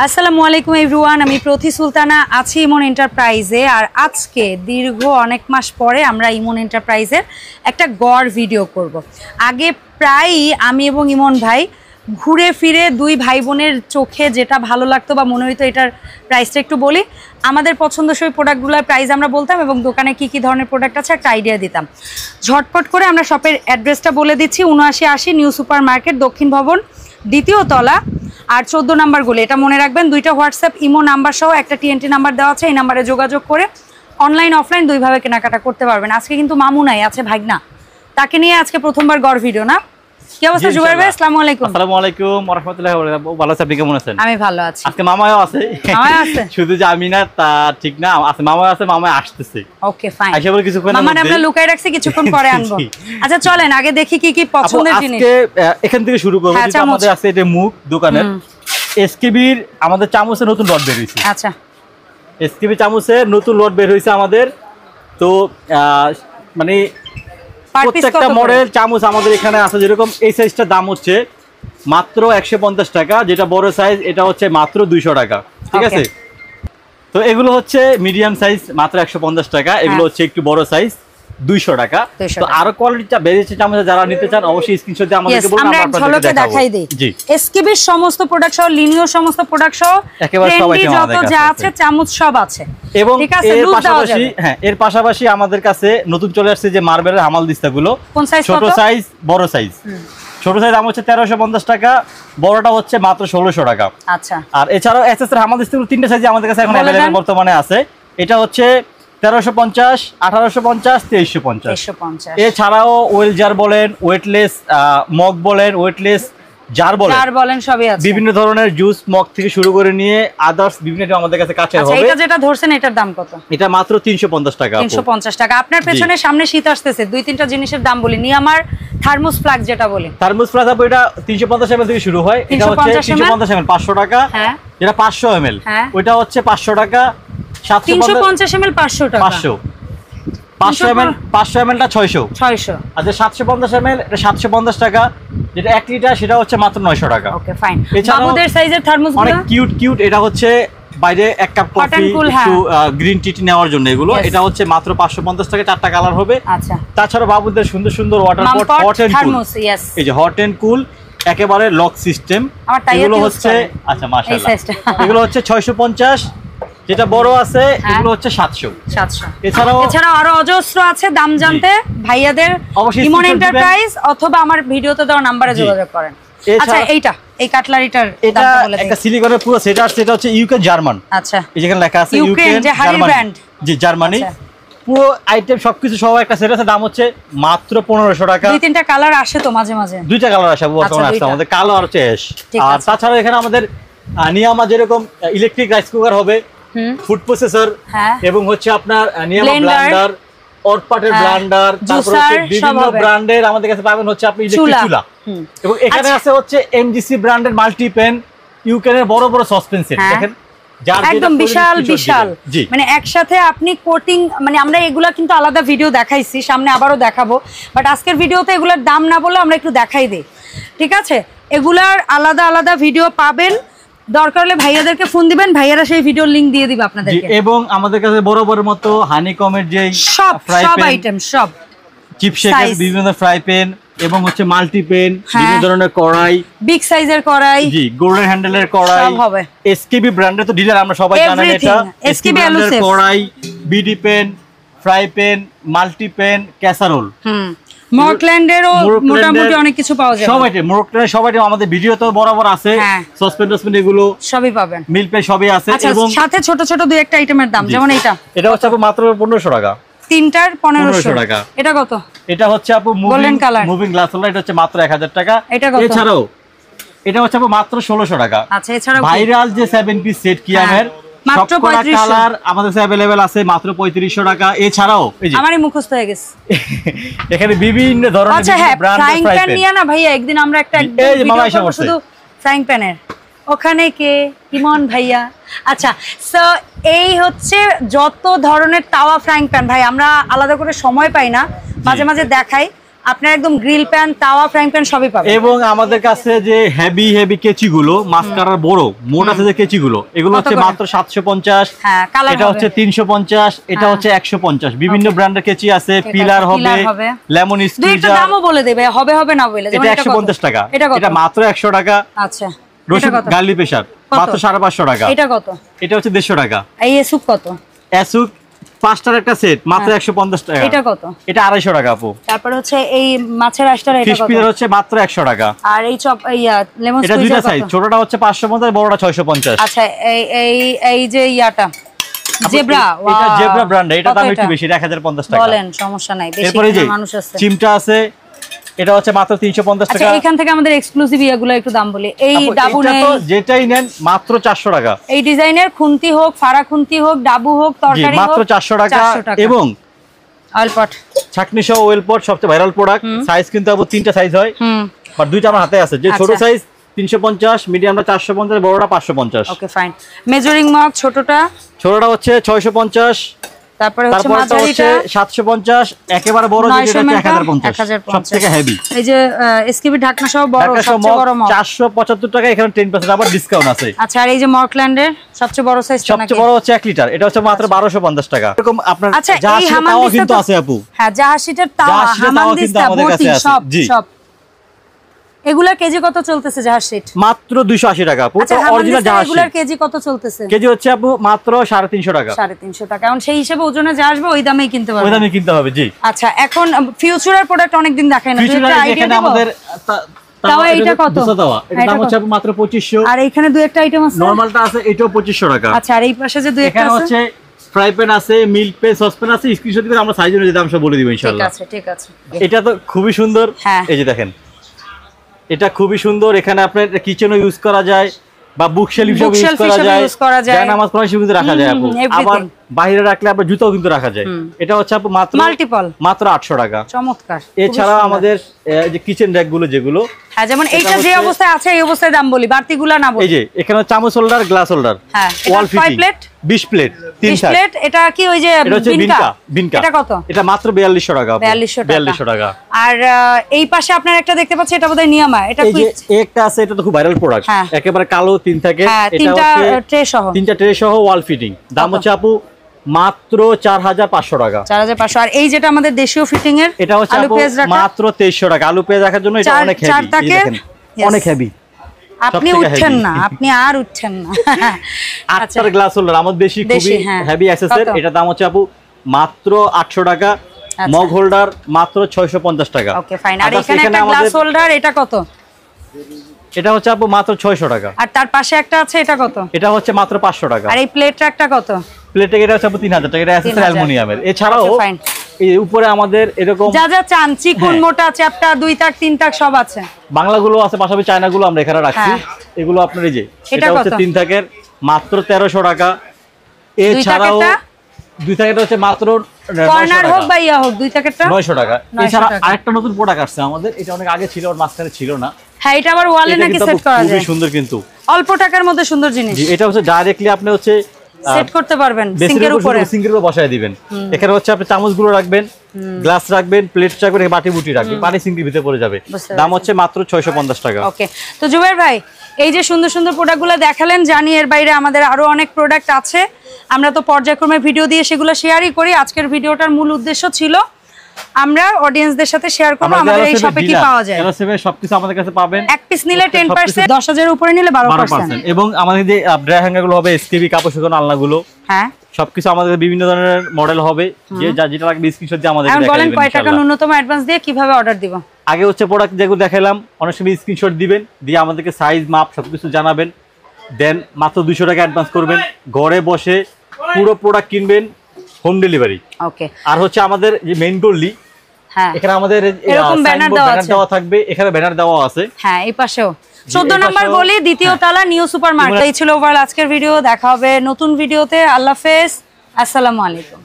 আসসালামু আলাইকুম এভরিওয়ান, আমি প্রতি সুলতানা আছি ইমন এন্টারপ্রাইজে। আর আজকে দীর্ঘ অনেক মাস পরে আমরা ইমন এন্টারপ্রাইজের একটা গড় ভিডিও করব। আগে প্রায়ই আমি এবং ইমন ভাই ঘুরে ফিরে দুই ভাই বোনের চোখে যেটা ভালো লাগতো বা মনে হইতো এটার প্রাইসটা একটু বলি, আমাদের পছন্দসই প্রোডাক্টগুলোর প্রাইস আমরা বলতাম এবং দোকানে কি কি ধরনের প্রোডাক্ট আছে একটা আইডিয়া দিতাম। ঝটপট করে আমরা শপের অ্যাড্রেসটা বলে দিচ্ছি, ৭৯৮০ নিউ সুপার মার্কেট, দক্ষিণ ভবন, দ্বিতীয় তলা, আর 14 নাম্বার গুলো। এটা মনে রাখবেন, দুইটা হোয়াটসঅ্যাপ ইমো নাম্বার সহ একটা TNT নাম্বার দেওয়া আছে। এই নাম্বারে যোগাযোগ করে অনলাইন অফলাইন দুইভাবে কেনাকাটা করতে পারবেন। আজকে কিন্তু মামু নাই, আছে ভাগনা, তাকে নিয়ে আজকে প্রথমবার গড় ভিডিও না। কি অবস্থা জুবাইর ভাই? আসসালামু আলাইকুম। আসসালামু আলাইকুম ওয়া রাহমাতুল্লাহি ওয়া বারাকাতুহু। ভালো আছেন? আপনি কেমন আছেন? আমি ভালো আছি। আজকে মামাও আছে। মামা আছে শুধু যে আমি না তা ঠিক না, আছে মামা আছে, মামা আসতেছে। Okay fine. আইসা বলে কিছুক্ষণ মামা আমরা লুকাই রাখছি, কিছুক্ষণ পরে আনবো। আচ্ছা চলেন আগে দেখি কি কি পছন্দের জিনিস। আজকে এখান থেকে শুরু করব। যেটা আমাদের আছে এটা মুখ দোকানের এসকেবির আমাদের চামচের নতুন লট বের হইছে। আচ্ছা, এসকেবি চামচের নতুন লট বের হইছে আমাদের। তো মানে প্রত্যেকটা মডেল চামচ আমাদের এখানে আছে। যেরকম এই সাইজটার দাম হচ্ছে মাত্র 150 টাকা, যেটা বড় সাইজ এটা হচ্ছে মাত্র 200 টাকা, ঠিক আছে। তো এগুলো হচ্ছে মিডিয়াম সাইজ মাত্র 150 টাকা, এগুলো হচ্ছে একটু বড় সাইজ 200 টাকা। তো আরো কোয়ালিটিটা বেড়েছে চামচ, যারা নিতে চান অবশ্যই স্ক্রিনশট দিয়ে আমাদেরকে বলুন, আমরা আপনাদেরকে দেখাই দেই। জি, এসকেবির সমস্ত প্রোডাক্ট সহ, লিনিও সমস্ত প্রোডাক্ট সহ, একেবারে সবাই যত যা আছে চামচ সব আছে। এবং এর পাশাপাশি এর পাশাপাশি আমাদের কাছে নতুন চলে আসছে যে মার্বেলের হামাল দিস্তাগুলো, ছোট সাইজ বড় সাইজ। ছোট সাইজ দাম হচ্ছে 1350 টাকা, বড়টা হচ্ছে মাত্র 1600 টাকা। আচ্ছা, আর এছাড়াও এসএস এর হামাল দিস্তাগুলো তিনটা সাইজে আমাদের কাছে এখন अवेलेबल বর্তমানে আছে। এটা হচ্ছে 1350, 1850, 2350। এছাড়াও ওয়েল জার বলেন, ওয়েটলেস মগ বলেন, ওয়েটলেস জার বলেন সবই আছে। বিভিন্ন ধরনের জুস মগ থেকে শুরু করে নিয়ে আদার্স বিভিন্ন আমাদের কাছে কাছের হবে। এটা যেটা ধরছেন এটার দাম কত? এটা মাত্র 350 টাকা। 350 টাকা। আপনার পেছনে সামনে শীত আসতেছে, দুই তিনটা জিনিসের দাম বলি নি। আমার থার্মোস ফ্লাস্ক যেটা বলি, থার্মোস ফ্লাস্ক আপু এটা 350 ml থেকে শুরু হয়। এটা হচ্ছে 350 ml 500 টাকা। হ্যাঁ, যেটা 500 ml ওইটা হচ্ছে 500 টাকা। 350 ml 500 টাকা। 500 ml টা 600। আর যে 750 ml এটা 750 টাকা। যেটা 1 লিটার সেটা হচ্ছে মাত্র 900 টাকা। Okay fine. বাবুদের সাইজের থার্মোসগুলো অনেক কিউট। এটা হচ্ছে বাইরে এক কাপ কফি একটু গ্রিন টি নেওয়ার জন্য এগুলো। এটা হচ্ছে মাত্র 550 টাকা, 4টা কালার হবে। আচ্ছা, তাছাড়া বাবুদের সুন্দর সুন্দর water pot, hot and cool. এই যে হট এন্ড কুল একেবারে লক সিস্টেম। এগুলো হচ্ছে আচ্ছা মাশাআল্লাহ, এগুলো হচ্ছে 650। যেটা বড় আছে এগুলো হচ্ছে 700। এছাড়াও আরো অজস্র আছে। দাম জানতে ভাইয়াদের ইমন এন্টারপ্রাইজ অথবা আমার ভিডিওতে দেওয়া নম্বরে যোগাযোগ করেন। আচ্ছা এইটা, এই কাটলারিটার দামটা বলে দেন। একটা সিলিকনের পুরো সেট আছে, এটা হচ্ছে ইউকে জার্মান। আচ্ছা, এই যেখানে লেখা আছে ইউকে জার্মান, জি জার্মানি। পুরো আইটেম সবকিছু সহ একটা সেট আছে, দাম হচ্ছে মাত্র 1500 টাকা। দুই তিনটা কালার আসে তো মাঝে মাঝে, দুইটা কালার আসে বর্তমানে আছে আমাদের, কালো আর চেশ। আর তাছাড়া এখানে আমাদের নিয়ামা যেরকম ইলেকট্রিক রাইস কুকার হবে, ফুড প্রসেসর, এবং হচ্ছে আপনার নিয়ামা ব্লেন্ডার, অরপাটের ব্লেন্ডার, তারপর হচ্ছে বিভিন্ন ব্র্যান্ডের আমাদের কাছে পাবেন হচ্ছে আপনি ইলেকট্রিক চুলা। এবং এখানে আছে হচ্ছে এমজিসি ব্র্যান্ডের মাল্টি প্যান, ইউকেনের বড় বড় সসপ্যান সেট দেখেন, একদম বিশাল বিশাল। মানে একসাথে আপনি কোটিং, মানে আমরা এগুলা কিন্তু আলাদা ভিডিও দেখাইছি, সামনে আবারও দেখাবো, বাট আজকের ভিডিওতে এগুলার দাম না বলে আমরা একটু দেখাই দিই, ঠিক আছে। এগুলার আলাদা আলাদা ভিডিও পাবেন, দরকার হলে ভাইয়াদেরকে ফোন দিবেন, ভাইয়ারা সেই ভিডিওর লিংক দিয়ে দিবে আপনাদেরকে। এবং আমাদের কাছে বড় মতো হানিকমের যে সব আইটেম, সব চিপ শেকার, বিভিন্ন ফ্রাই প্যান, এবং হচ্ছে মাল্টি প্যান, বিভিন্ন ধরনের কড়াই, বিগ সাইজের কড়াই, জি গোল্ডেন হ্যান্ডেলের কড়াই সব হবে। এসকেবি ব্র্যান্ডের তো ডিলার, আমরা সবাই জানেন এটা। এসকেবি ব্র্যান্ডের কড়াই, BD pan, fry pan, multi pan, casserole, মর্কল্যান্ডেরও মোটামুটি অনেক কিছু পাওয়া যায়। সব আইটেম মর্কল্যান্ডের সব আইটেম আমাদের ভিডিওতে বরাবর আছে। সসপেন এগুলো সবই পাবেন, মিল পে সবই আছে। এবং সাথে ছোট ছোট দুই একটা আইটেমের দাম, যেমন এটা হচ্ছে আপু মাত্র 1500 টাকা। তিনটার 1500 টাকা। এটা কত? এটা হচ্ছে আপু মুভিং গ্লাস হোল্ডার, এটা হচ্ছে মাত্র 1000 টাকা। এছাড়াও এটা হচ্ছে আপু মাত্র 1600 টাকা। আচ্ছা, এছাড়াও ভাইরাল যে 7 পিস সেট কিয়ামের মাত্র 3500 কালার আমাদের কাছে अवेलेबल আছে মাত্র 3500 টাকা। এছাড়াও এই যে আমারই মুখস্থ হয়ে গেছে, এখানে বিভিন্ন ধরনের ব্র্যান্ডের ফ্রাই প্যান নিয়ে না ভাইয়া একদিন আমরা একটা শুধু ফ্রাইং প্যানের ওখানে কে ইমন ভাইয়া। আচ্ছা, সো এই হচ্ছে যত ধরনের তাওয়া ফ্রাইং প্যান, ভাই আমরা আলাদা করে সময় পাই না, মাঝে মাঝে দেখাই। আপনার একদম গ্রিল প্যান, তাওয়া, ফ্রাইং প্যান সবই পাবেন। এবং আমাদের কাছে যে হেভি কেচিগুলো, মাছ কাটার বড় মোট আছে যে কেচিগুলো, এগুলো হচ্ছে মাত্র 750, এটা হচ্ছে 350, এটা হচ্ছে 150। বিভিন্ন ব্র্যান্ডের কেচি আছে, পিলার হবে, লেমন স্কুইজার। দামও বলে দেবে, হবে না বলে। এটা 150 টাকা, এটা মাত্র 100 টাকা। আচ্ছা, রসুন গার্লিক প্রেসার মাত্র 550 টাকা। এটা কত? এটা হচ্ছে 150 টাকা। এই এসুক কত? এসুক 5টার একটা সেট মাত্র 150 টাকা। এটা কত? এটা 250 টাকা আপু। তারপর হচ্ছে এই মাছের আইসটা, এটা কত? ফিশ পিলার হচ্ছে মাত্র 100 টাকা। আর এই চপ লেমন স্কুইজার, এটা দুইটা সাইজ, ছোটটা হচ্ছে 550, বড়টা 650। আচ্ছা, এই যে ইয়াটা জেব্রা, এটা জেব্রা ব্র্যান্ড, এটা দাম একটু বেশি, 1050 টাকা। বলেন, সমস্যা নাই, বেশি মানুষ আছে। চিমটা আছে, এটা হচ্ছে মাত্র 350 টাকা। আচ্ছা, এখান থেকে আমাদের এক্সক্লুসিভ ইয়াগুলো একটু দাম বলি। এই ডাবু নেই, যেটাই নেন মাত্র 400 টাকা। এই ডিজাইনের খুন্তি হোক, ফাড়া খুন্তি হোক, ডাবু হোক, তরকারি হোক, মাত্র 400 টাকা। এবং অয়েল পট, ছাকনি সহ অয়েল পট সবচেয়ে ভাইরাল প্রোডাক্ট। সাইজ কিন্তু আবার 3টা সাইজ হয়, বাট দুইটা আমার হাতে আছে। যে ছোট সাইজ 350, মিডিয়ামটা 450, বড়টা 550। ওকে, ফাইন। মেজারিং মগ, ছোটটা হচ্ছে 650, তারপরে হচ্ছে মাঝারিটা 750, একেবারে বড় যেটা 1050, সবথেকে হেভি। এই যে এসকেবি ঢাকনা সহ বড়, সবচেয়ে বড় মগ 475 টাকা, এখানে 10% আবার ডিসকাউন্ট আছে। আচ্ছা, আর এই যে মর্কল্যান্ডের সবচেয়ে বড় সাইজটা, সবচেয়ে বড় হচ্ছে 1 লিটার, এটা হচ্ছে মাত্র 1250 টাকা। এরকম আপনার জাহাজের তাওয়া কিন্তু আছে আপু। হ্যাঁ, জাহাজের তাওয়া, হামানদিস্তা, বটি, সব এগুলা কেজি কত চলতেছে? জাহাজ সেট মাত্র 280 টাকা আপু। তো অরিজিনাল জাহাজ এগুলার কেজি কত চলতেছে? কেজি হচ্ছে আপু মাত্র 350 টাকা। 350 টাকা। এখন সেই হিসেবে ওজনে যা আসবে ওই দামেই কিনতে পারবে। ওই দামে কিনতে হবে, জি। আচ্ছা, এখন ফিউচারের প্রোডাক্ট অনেকদিন দেখায় না, এটা আইডিয়া দেব আমাদের। তাওয়া এটা কত? এটা দাম হচ্ছে আপু মাত্র 2500। আর এইখানে দুই একটা আইটেম আছে, নরমালটা আছে, এটাও 2500 টাকা। আচ্ছা, আর এই পাশে যে দুই একটা আছে, এখানে হচ্ছে ফ্রাই প্যান আছে, মিল্ক প্যান, সসপ্যান আছে। স্ক্রিনশট দিলে আমরা সাইজ অনুযায়ী দাম সব বলে দিব ইনশাআল্লাহ। ঠিক আছে, ঠিক আছে। এটা তো খুবই সুন্দর, এই যে দেখেন, এটা খুবই সুন্দর। এখানে আপনার কিচেনও ইউজ করা যায়, বা বুকশেলফ হিসেবে ইউজ করা যায়, জায়নামাজ পড়া হিসেবে কিন্তু রাখা যায় আপু। আবার বাইরে রাখলে আপনার জুতাও কিন্তু রাখা যায়। এটা হচ্ছে আপু মাত্র 800 টাকা। চমৎকার। এছাড়া আমাদের যে কিচেন র‍্যাক গুলো যেগুলো, হ্যাঁ, যেমন এইটা যে অবস্থায় আছে এই অবস্থায় দাম বলি, বাড়তিগুলা না বলি। এই যে এখানে চামচ হোল্ডার, গ্লাস হোল্ডার, হ্যাঁ, ওয়াল ফিটিং, 20 প্লেট, 20 প্লেট। এটা কি ওই যে বিনকা? এটা কত? এটা মাত্র 4200 টাকা। 4200 টাকা। আর এই পাশে আপনারা একটা দেখতে পাচ্ছেন, এটা বোধহয় নিয়ামা। এটা কি একটা আছে, এটা তো খুব ভাইরাল প্রোডাক্ট, একেবারে কালো 3 থাকে। এটা হচ্ছে তিনটা ট্রে সহ ওয়াল ফিটিং। দাম হচ্ছে আপু মাত্র 4500 টাকা। 4500। আর এই যেটা আমাদের দেশীয় ফিটিং এর, এটা হচ্ছে মাত্র 2300 টাকা। আলু পেঁয়াজ রাখার জন্য এটা অনেক হেভি, দেখেন অনেক হেভি। আপনি উঠছেন না, আপনি আর উঠছেন না। আচ্ছা, গ্লাস হোল্ডার আমাদের দেশি খুবই হেভি অ্যাক্সেসরি। এটা দাম হচ্ছে আপু মাত্র 800 টাকা। মগ হোল্ডার মাত্র 650 টাকা। ওকে, ফাইন। আর এখানে একটা গ্লাস হোল্ডার, এটা কত? এটা হচ্ছে আপু মাত্র 600 টাকা। আর তার পাশে একটা আছে, এটা কত? এটা হচ্ছে মাত্র 500 টাকা। আর এই প্লেটটা একটা কত? প্লেটে এটা হচ্ছে আপু 3000 টাকা। এটা অ্যাক্সেসরি অ্যালুমিনিয়ামের। এছাড়াও এই উপরে আমাদের এরকম যা যা চান, চিকন, মোটা, চ্যাপটা, 2 তাক 3 তাক সব আছে। বাংলাগুলো আছে, পাশাপাশি চায়নাগুলো আমরা এখানে রাখছি। এগুলো আপনার এই যে এটা হচ্ছে 3 তাকের, মাত্র 1300 টাকা। এছাড়াও 2 তাকেরটা হচ্ছে মাত্র কর্নার হোক বা ইয়া হোক, 2 তাকেরটা 900 টাকা। এছাড়া আরেকটা নতুন প্রোডাক্ট আসছে আমাদের, এটা অনেক আগে ছিল, ওর মাঝখানে ছিল না। হ্যাঁ, এটা আবার ওয়ালে নাকি সেট করা যায়। খুবই সুন্দর, কিন্তু অল্প টাকার মধ্যে সুন্দর জিনিস। এটা হচ্ছে ডাইরেক্টলি আপনি হচ্ছে সেট করতে পারবেন, সিঙ্কের উপরে বসায় দিবেন। এখানে হচ্ছে আপনি চামচগুলো রাখবেন, গ্লাস রাখবেন, প্লেট রাখবেন, বাটি বুটি রাখবেন, পানি সিঙ্কের ভিতরে পড়ে যাবে। দাম হচ্ছে মাত্র 650 টাকা। ওকে, তো জুবাইর ভাই, এই যে সুন্দর সুন্দর প্রোডাক্টগুলো দেখালেন, জানি এর বাইরে আমাদের আরো অনেক প্রোডাক্ট আছে। আমরা তো পর্যায়ক্রমে ভিডিও দিয়ে সেগুলো শেয়ারই করি। আজকের ভিডিওটার মূল উদ্দেশ্য ছিল আমরা অডিয়েন্সদের সাথে শেয়ার করব আমাদের এই শপে কি পাওয়া যায়। এরোসেভে সবকিছু আমাদের কাছে পাবেন। এক পিস নিলে 10%, 10000 এর উপরে নিলে 12%। এবং আমাদের যে ড্রাই হ্যাঙ্গারগুলো হবে, এসকেবি কাপড় শুকানো আলনাগুলো, হ্যাঁ, সবকিছু আমাদের বিভিন্ন ধরনের মডেল হবে। যে যেটা লাগবে স্ক্রিনশট দিয়ে আমাদের দেখাবেন। বলেন কয় টাকা ন্যূনতম অ্যাডভান্স দিয়ে কিভাবে অর্ডার দিব? আগে হচ্ছে প্রোডাক্ট যেগুলো দেখাইলাম, অনেক সময় স্ক্রিনশট দিবেন, দিয়ে আমাদেরকে সাইজ মাপ সবকিছু জানাবেন। দেন মাত্র 200 টাকা অ্যাডভান্স করবেন, ঘরে বসে পুরো প্রোডাক্ট কিনবেন, হোম ডেলিভারি। ওকে। আর হচ্ছে আমাদের যে মেইন ডোরলি, হ্যাঁ, এখানে আমাদের এরকম ব্যানার দেওয়া থাকবে, এখানে ব্যানার দেওয়া আছে। হ্যাঁ, এই পাশেও 14 নাম্বার গলি, দ্বিতীয় তলা, নিউ সুপার মার্কেট। এই ছিল ওভারঅল আজকের ভিডিও। দেখা হবে নতুন ভিডিওতে। আল্লাহ হাফেজ, আসসালামু আলাইকুম।